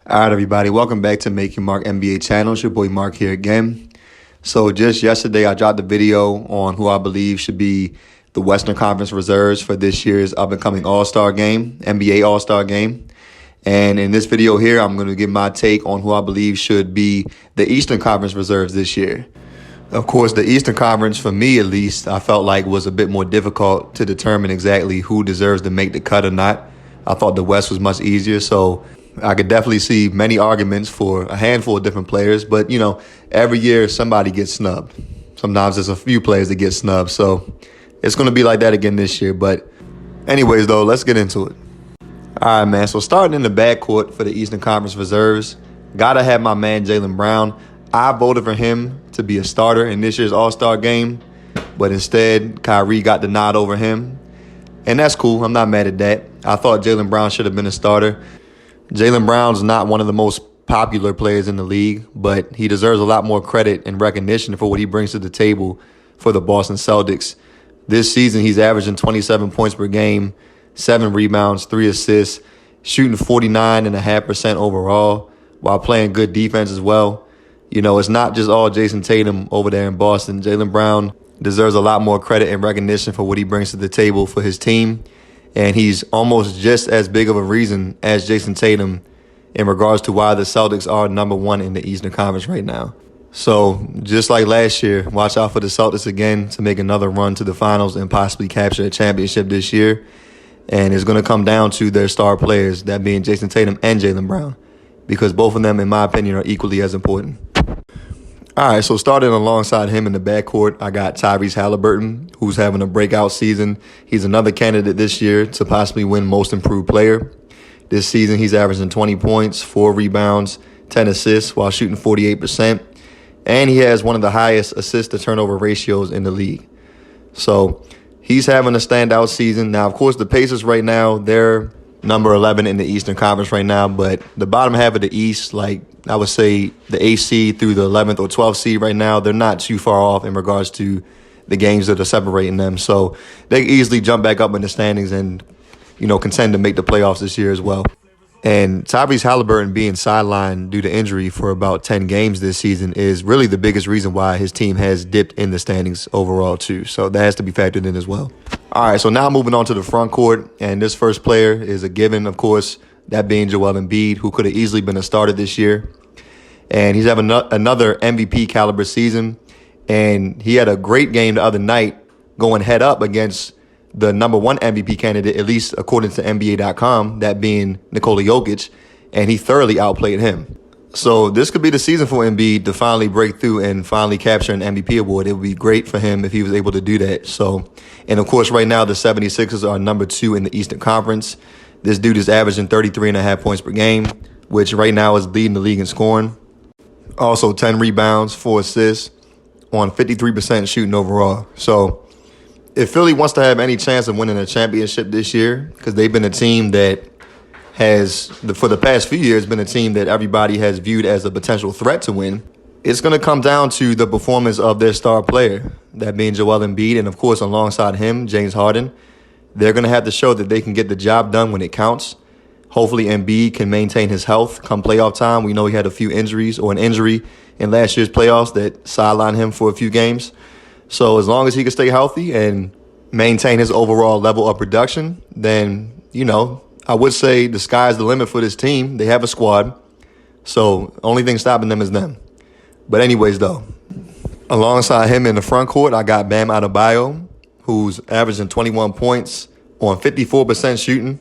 All right, everybody. Welcome back to Make Your Mark NBA channel. It's your boy Mark here again. So just yesterday, I dropped a video on who I believe should be the Western Conference reserves for this year's up-and-coming All-Star game, NBA All-Star game. And in this video here, I'm going to give my take on who I believe should be the Eastern Conference reserves this year. Of course, the Eastern Conference, for me at least, I felt like was a bit more difficult to determine exactly who deserves to make the cut or not. I thought the West was much easier, so I could definitely see many arguments for a handful of different players, but, you know, every year somebody gets snubbed. Sometimes there's a few players that get snubbed, so it's going to be like that again this year. But anyways, though, let's get into it. All right, man, so starting in the backcourt for the Eastern Conference reserves, got to have my man Jaylen Brown. I voted for him to be a starter in this year's All-Star game, but instead Kyrie got the nod over him, and that's cool. I'm not mad at that. I thought Jaylen Brown should have been a starter. Jaylen Brown's not one of the most popular players in the league, but he deserves a lot more credit and recognition for what he brings to the table for the Boston Celtics. This season, he's averaging 27 points per game, 7 rebounds, 3 assists, shooting 49.5% overall while playing good defense as well. You know, it's not just all Jason Tatum over there in Boston. Jaylen Brown deserves a lot more credit and recognition for what he brings to the table for his team. And he's almost just as big of a reason as Jason Tatum in regards to why the Celtics are #1 in the Eastern Conference right now. So just like last year, watch out for the Celtics again to make another run to the finals and possibly capture a championship this year. And it's going to come down to their star players, that being Jason Tatum and Jaylen Brown, because both of them, in my opinion, are equally as important. All right, so starting alongside him in the backcourt, I got Tyrese Halliburton, who's having a breakout season. He's another candidate this year to possibly win Most Improved Player. This season, he's averaging 20 points, 4 rebounds, 10 assists while shooting 48%. And he has one of the highest assist-to-turnover ratios in the league. So he's having a standout season. Now, of course, the Pacers right now, they're number 11 in the Eastern Conference right now, but the bottom half of the East, like I would say the 8th seed through the 11th or 12th seed right now, they're not too far off in regards to the games that are separating them. So they can easily jump back up in the standings and, you know, contend to make the playoffs this year as well. And Tyrese Halliburton being sidelined due to injury for about 10 games this season is really the biggest reason why his team has dipped in the standings overall too. So that has to be factored in as well. All right, so now moving on to the front court, and this first player is a given, of course, that being Joel Embiid, who could have easily been a starter this year. And he's having another MVP caliber season, and he had a great game the other night going head up against the #1 MVP candidate, at least according to NBA.com, that being Nikola Jokic, and he thoroughly outplayed him. So this could be the season for Embiid to finally break through and finally capture an MVP award. It would be great for him if he was able to do that. So, and of course, right now the 76ers are #2 in the Eastern Conference. This dude is averaging 33.5 points per game, which right now is leading the league in scoring. Also 10 rebounds, 4 assists on 53% shooting overall. So if Philly wants to have any chance of winning a championship this year, because they've been a team that has, for the past few years, been a team that everybody has viewed as a potential threat to win, it's going to come down to the performance of their star player, that being Joel Embiid, and of course, alongside him, James Harden. They're going to have to show that they can get the job done when it counts. Hopefully, Embiid can maintain his health come playoff time. We know he had a few injuries or an injury in last year's playoffs that sidelined him for a few games. So as long as he can stay healthy and maintain his overall level of production, then, you know, I would say the sky's the limit for this team. They have a squad, so only thing stopping them is them. But anyways, though, alongside him in the front court, I got Bam Adebayo, who's averaging 21 points on 54% shooting,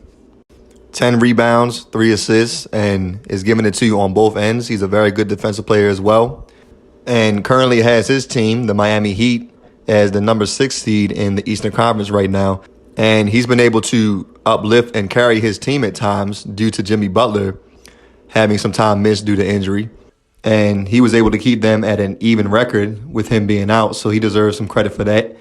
10 rebounds, 3 assists, and is giving it to you on both ends. He's a very good defensive player as well, and currently has his team, the Miami Heat, as the #6 seed in the Eastern Conference right now. And he's been able to uplift and carry his team at times due to Jimmy Butler having some time missed due to injury. And he was able to keep them at an even record with him being out, so he deserves some credit for that.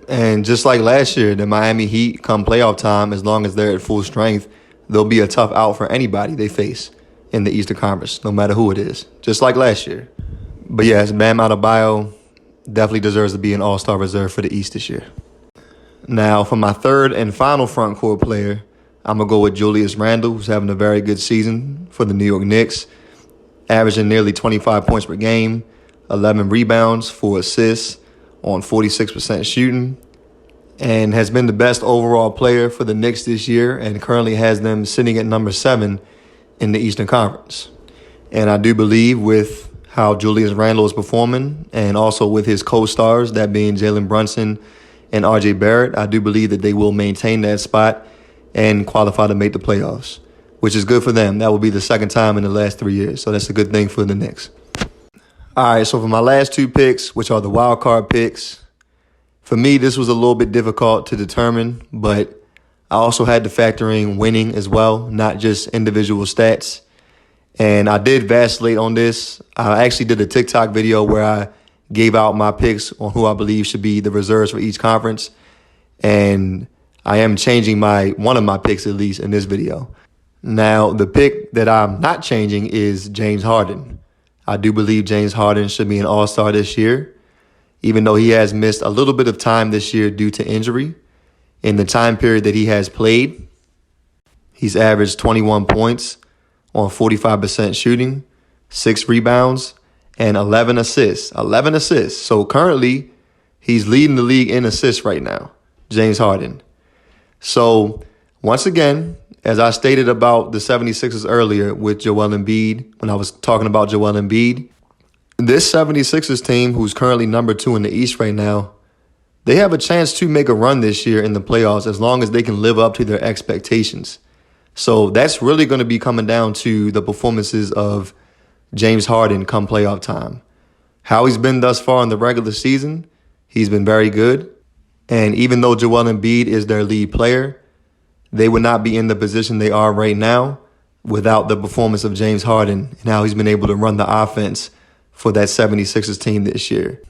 And just like last year, the Miami Heat, come playoff time, as long as they're at full strength, they'll be a tough out for anybody they face in the Eastern Conference, no matter who it is, just like last year. But yes, Bam Adebayo definitely deserves to be an all-star reserve for the East this year. Now, for my third and final front court player, I'm going to go with Julius Randle, who's having a very good season for the New York Knicks, averaging nearly 25 points per game, 11 rebounds, 4 assists on 46% shooting, and has been the best overall player for the Knicks this year and currently has them sitting at number 7 in the Eastern Conference. And I do believe with how Julius Randle is performing and also with his co-stars, that being Jalen Brunson and RJ Barrett, I do believe that they will maintain that spot and qualify to make the playoffs, which is good for them. That will be the second time in the last 3 years, so that's a good thing for the Knicks. All right, so for my last 2 picks, which are the wild card picks, for me, this was a little bit difficult to determine, but I also had to factor in winning as well, not just individual stats. And I did vacillate on this. I actually did a TikTok video where I gave out my picks on who I believe should be the reserves for each conference. And I am changing one of my picks at least in this video. Now, the pick that I'm not changing is James Harden. I do believe James Harden should be an all-star this year, even though he has missed a little bit of time this year due to injury. In the time period that he has played, he's averaged 21 points on 45% shooting, 6 rebounds, and 11 assists. 11 assists. So currently, he's leading the league in assists right now, James Harden. So, once again, as I stated about the 76ers earlier with Joel Embiid, when I was talking about Joel Embiid, this 76ers team, who's currently number 2 in the East right now, they have a chance to make a run this year in the playoffs as long as they can live up to their expectations. So that's really going to be coming down to the performances of James Harden come playoff time. How he's been thus far in the regular season, he's been very good. And even though Joel Embiid is their lead player, they would not be in the position they are right now without the performance of James Harden and how he's been able to run the offense for that 76ers team this year.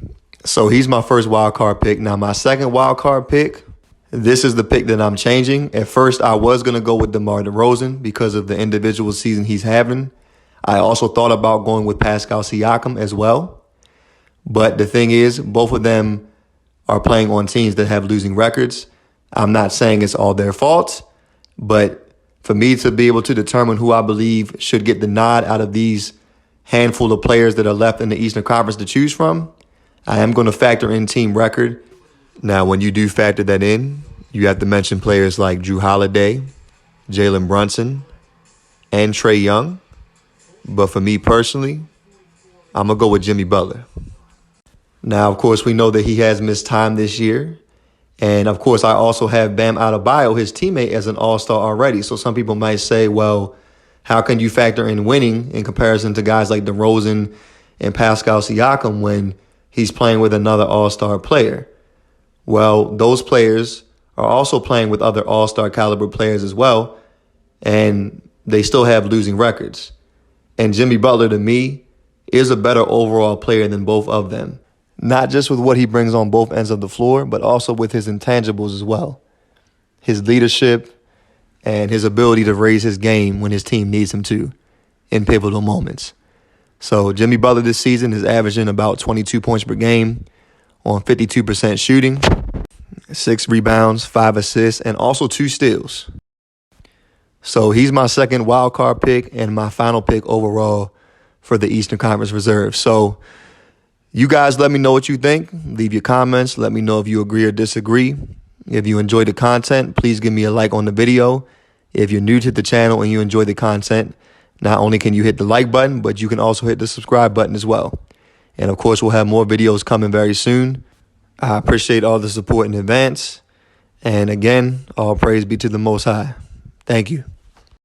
So he's my first wild card pick. Now, my second wild card pick, this is the pick that I'm changing. At first, I was going to go with DeMar DeRozan because of the individual season he's having. I also thought about going with Pascal Siakam as well. But the thing is, both of them are playing on teams that have losing records. I'm not saying it's all their fault, but for me to be able to determine who I believe should get the nod out of these handful of players that are left in the Eastern Conference to choose from, I am going to factor in team record. Now, when you do factor that in, you have to mention players like Jrue Holiday, Jalen Brunson, and Trae Young. But for me personally, I'm going to go with Jimmy Butler. Now, of course, we know that he has missed time this year. And, of course, I also have Bam Adebayo, his teammate, as an all-star already. So some people might say, well, how can you factor in winning in comparison to guys like DeRozan and Pascal Siakam when he's playing with another all-star player? Well, those players are also playing with other all-star caliber players as well, and they still have losing records. And Jimmy Butler, to me, is a better overall player than both of them. Not just with what he brings on both ends of the floor, but also with his intangibles as well. His leadership and his ability to raise his game when his team needs him to in pivotal moments. So Jimmy Butler this season is averaging about 22 points per game on 52% shooting, 6 rebounds, 5 assists, and also 2 steals. So he's my second wild card pick and my final pick overall for the Eastern Conference Reserve. So you guys let me know what you think. Leave your comments. Let me know if you agree or disagree. If you enjoy the content, please give me a like on the video. If you're new to the channel and you enjoy the content, not only can you hit the like button, but you can also hit the subscribe button as well. And of course, we'll have more videos coming very soon. I appreciate all the support in advance. And again, all praise be to the Most High. Thank you.